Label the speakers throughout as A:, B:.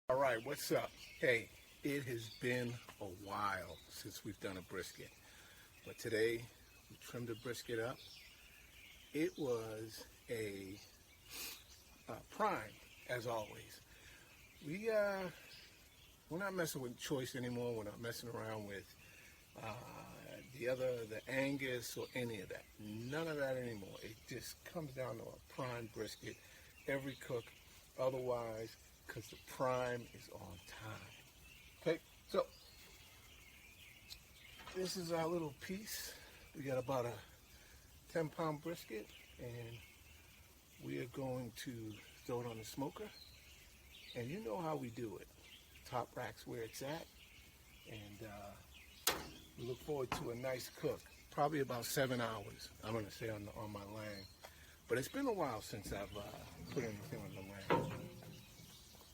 A: All right, what's up? Hey, it has been a while since we've done a brisket, but today we trimmed the brisket up. It was a prime, as always. We're not messing with choice anymore. We're not messing around with the Angus or any of that. None of that anymore. It just comes down to a prime brisket. Every cook, otherwise, because the prime is on time. Okay, so this is our little piece. We got about a 10-pound brisket, and we are going to throw it on the smoker. And you know how we do it. Top rack's where it's at, and we look forward to a nice cook. Probably about 7 hours, I'm going to say on my line. But it's been a while since I've put anything on the line.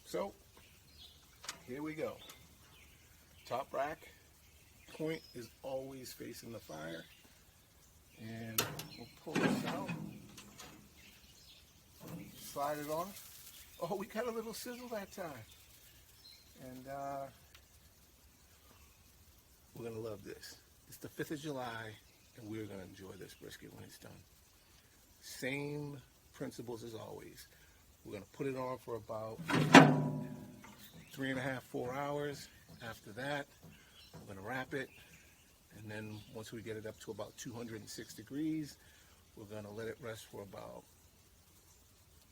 A: So, here we go. Top rack, point is always facing the fire. And we'll pull this out. Slide it on. Oh, we got a little sizzle that time. And we're going to love this. It's the 5th of July, and we're going to enjoy this brisket when it's done. Same principles as always. We're going to put it on for about 3.5, 4 hours. After that, we're going to wrap it. And then once we get it up to about 206 degrees, we're going to let it rest for about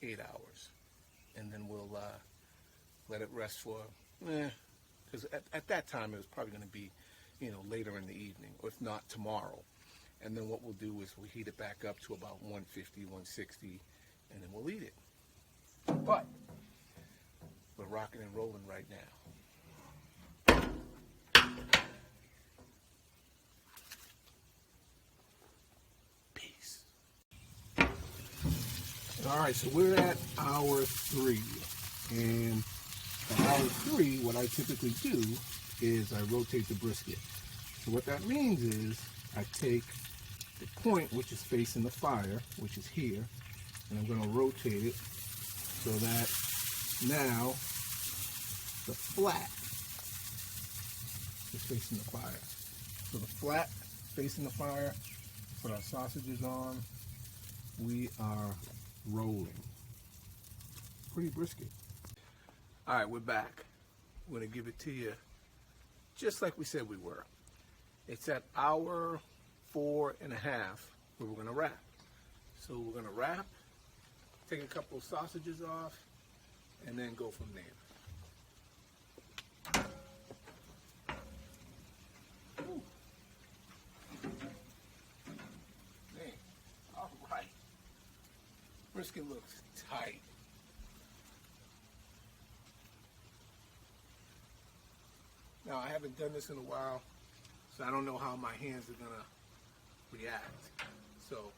A: 8 hours. And then we'll let it rest for, because at that time it was probably going to be, later in the evening, or if not tomorrow. And then what we'll do is we'll heat it back up to about 150, 160, and then we'll eat it. But we're rocking and rolling right now. Peace. All right, so we're at hour 3. And at hour 3, what I typically do is I rotate the brisket. So what that means is I take the point, which is facing the fire, which is here, and I'm going to rotate it so that now the flat is facing the fire. So the flat facing the fire, put our sausages on, we are rolling. Pretty brisket. All right, we're back. We're going to give it to you just like we said we were. It's at hour 4.5 where we're going to wrap. So we're going to wrap, take a couple of sausages off, and then go from there. Ooh. Man, all right. Brisket looks tight. Now, I haven't done this in a while, so I don't know how my hands are going to react. So,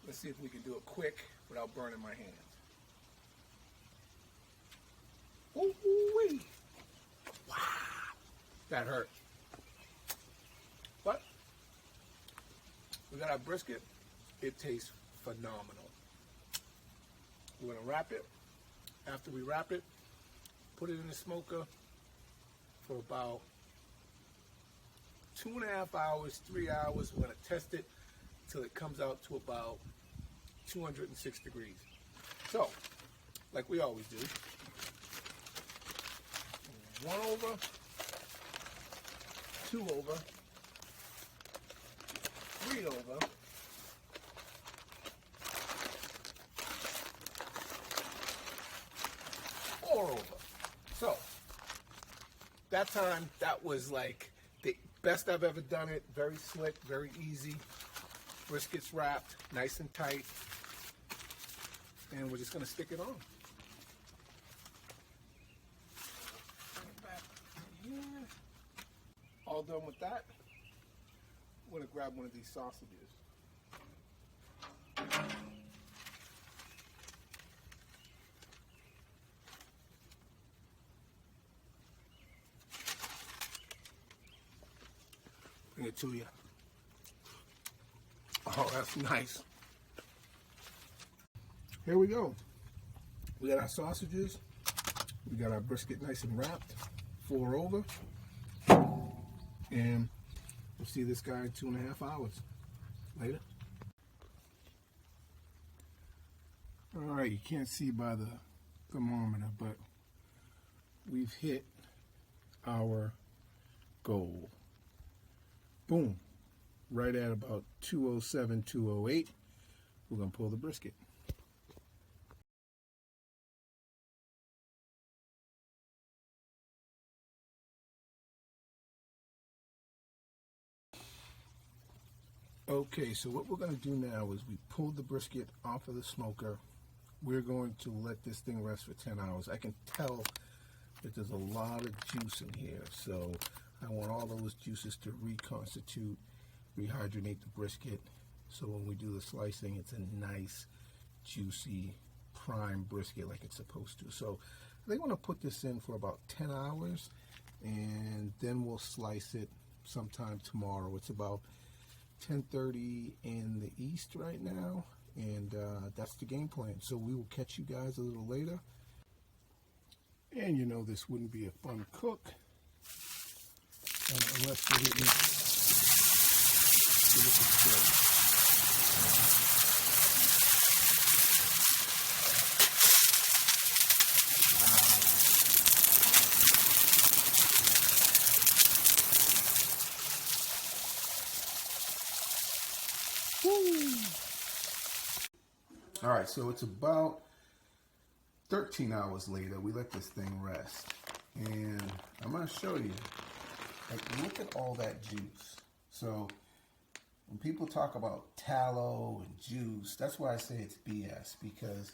A: let's see if we can do it quick without burning my hands. Ooh-wee! Wow! That hurt. But, we got our brisket. It tastes phenomenal. We're going to wrap it. After we wrap it, put it in the smoker for about 2.5 hours, 3 hours. We're going to test it till it comes out to about 206 degrees. So, like we always do, 1 over, 2 over, 3 over, 4 over. So, that time, that was like the best I've ever done it. Very slick, very easy. Brisket's wrapped, nice and tight. And we're just going to stick it on. Back here. All done with that. I'm going to grab one of these sausages. Bring it to you. Oh, that's nice. Here we go. We got our sausages. We got our brisket nice and wrapped, 4 over, and we'll see this guy in 2.5 hours later. All right, you can't see by the thermometer, but we've hit our goal. Boom, right at about 207, 208. We're gonna pull the brisket. Okay, so what we're going to do now is we pulled the brisket off of the smoker. We're going to let this thing rest for 10 hours. I can tell that there's a lot of juice in here, so I want all those juices to reconstitute, rehydrate the brisket, so when we do the slicing, it's a nice, juicy, prime brisket like it's supposed to. So they want to put this in for about 10 hours, and then we'll slice it sometime tomorrow. It's about 10:30 in the east right now, and that's the game plan. So we will catch you guys a little later. And you know this wouldn't be a fun cook unless we didn't give it a try. All right, so it's about 13 hours later. We let this thing rest, and I'm gonna show you. Like, look at all that juice. So when people talk about tallow and juice, that's why I say it's BS, because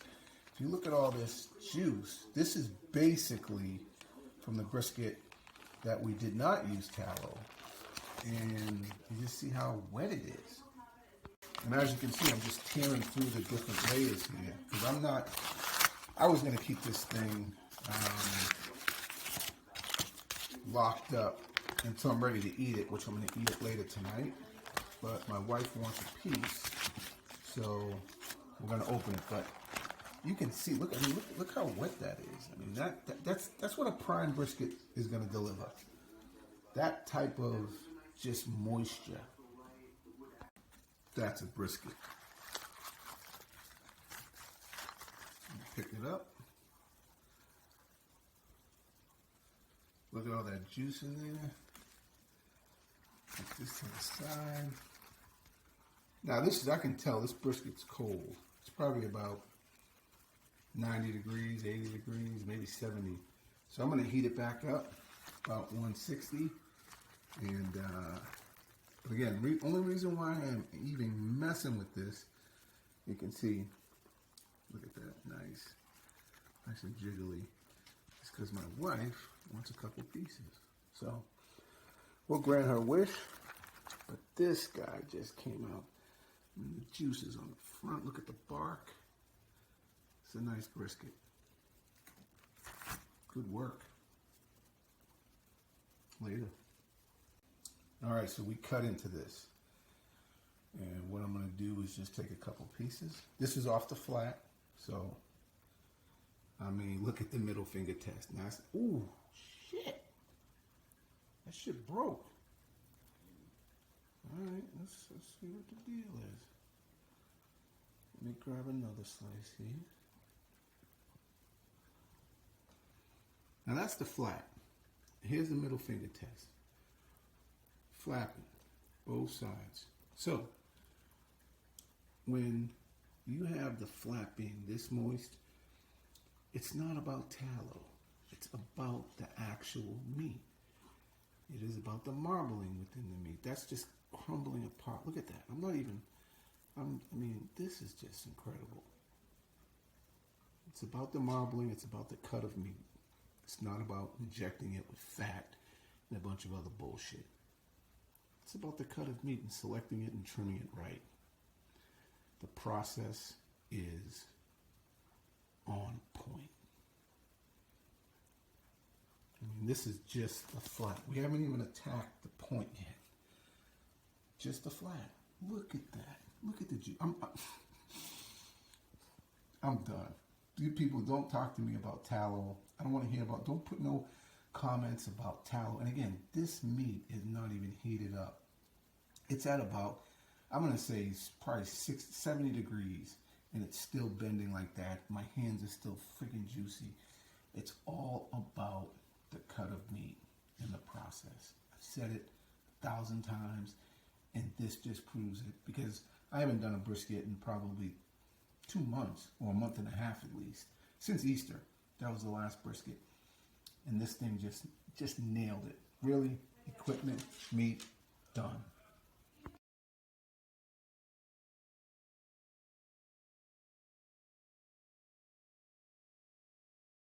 A: if you look at all this juice, this is basically from the brisket that we did not use tallow, and you just see how wet it is. And as you can see, I'm just tearing through the different layers here, because I was going to keep this thing locked up until I'm ready to eat it, which I'm going to eat it later tonight. But my wife wants a piece, so we're going to open it. But you can see, look how wet that is. I mean, that's what a prime brisket is going to deliver. That type of just moisture. That's a brisket. Pick it up. Look at all that juice in there. Put this to the side. Now I can tell this brisket's cold. It's probably about 90 degrees, 80 degrees, maybe 70. So I'm going to heat it back up about 160. And but again, only reason why I'm even messing with this, you can see, look at that, nice and jiggly. It's because my wife wants a couple pieces. So we'll grant her wish, but this guy just came out. And the juice is on the front. Look at the bark. It's a nice brisket. Good work. Later. All right, so we cut into this. And what I'm going to do is just take a couple pieces. This is off the flat, so, I mean, look at the middle finger test. Now, ooh, shit. That shit broke. All right, let's see what the deal is. Let me grab another slice here. Now, that's the flat. Here's the middle finger test. Flapping, both sides. So, when you have the flat being this moist, it's not about tallow. It's about the actual meat. It is about the marbling within the meat. That's just crumbling apart. Look at that. I mean, this is just incredible. It's about the marbling. It's about the cut of meat. It's not about injecting it with fat and a bunch of other bullshit. It's about the cut of meat and selecting it and trimming it right. The process is on point. I mean, this is just the flat. We haven't even attacked the point yet. Just the flat. Look at that. Look at the juice. I'm done.
B: You people, don't talk to me about tallow. I don't want to hear about, don't put no comments about tallow. And again, this meat is not even heated up. It's at about, I'm going to say probably 70 degrees, and it's still bending like that. My hands are still freaking juicy. It's all about the cut of meat and the process. I've said it 1,000 times, and this just proves it, because I haven't done a brisket in probably 2 months, or a month and a half at least, since Easter. That was the last brisket, and this thing just nailed it. Really, equipment, meat, done.